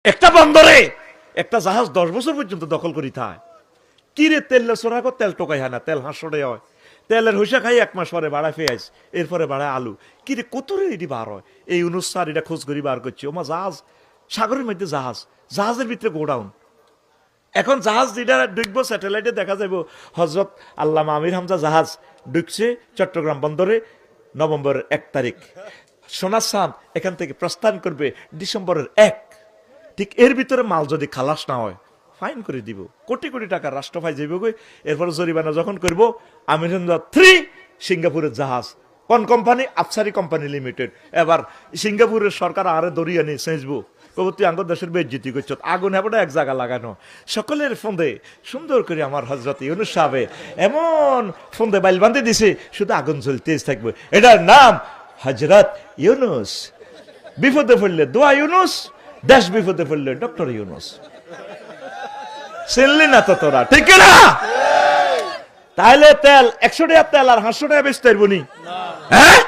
একটা বন্দরে একটা জাহাজ 10 বছর পর্যন্ত দখল করি থায় কি রে তেল চোরা কর তেল টোকাই হয় না তেল হাঁসড়ে হয় তেলের হইসা খাই 1 মাস পরে বাড়ায় পেঁয়াজ এরপরে বাড়ায় আলু কি রে কত রে এটি বার হয় এই অনুষ্ঠান এটা খোঁজ করি বার করছি ওমা জাহাজ সাগরের মধ্যে জাহাজের ভিতরে গোডাউন এখন জাহাজ যেটা ডুববো স্যাটেলাইটে দেখা যাবো হজরত আল্লামা আমির হামজা জাহাজ ঢুকছে চট্টগ্রাম বন্দরে নভেম্বরের 1 তারিখ সোনার চাঁদ এখান থেকে প্রস্থান করবে ডিসেম্বরের 1 ঠিক এর ভিতরে মাল যদি খালাস না হয় ফাইন করে দিব কোটি কোটি টাকা রাষ্ট্র ফাই যাইব গই এরপরে জরিমানা যখন করব আমির হামজা 3 সিঙ্গাপুরের জাহাজ কোন কোম্পানি আফসারি কোম্পানি লিমিটেড এবার সিঙ্গাপুরের সরকার আরে দরিয়া নিয়ে সেঁচবো কবুতি আঙ্গ দেশের বেজ্জিতি করছ আগুন হবে এক জায়গা লাগানো সকলের ফন্দে সুন্দর করে আমার হজরত ইউনুস সাহেব এমন ফন্দে বাইল বান্ধে দিছে শুধু আগুন জ্বলতেই থাকবে এটার নাম হজরত ইউনুস বিপদে পড়লে দোয়া ইউনুস দেশ বিপদে পড়লে ডক্টর ইউনুস চিনলি না তো তোরা ঠিক না তাহলে তেল 100 টাকা তেল আর 500 টাকা বেচতে পারবো নি হ্যাঁ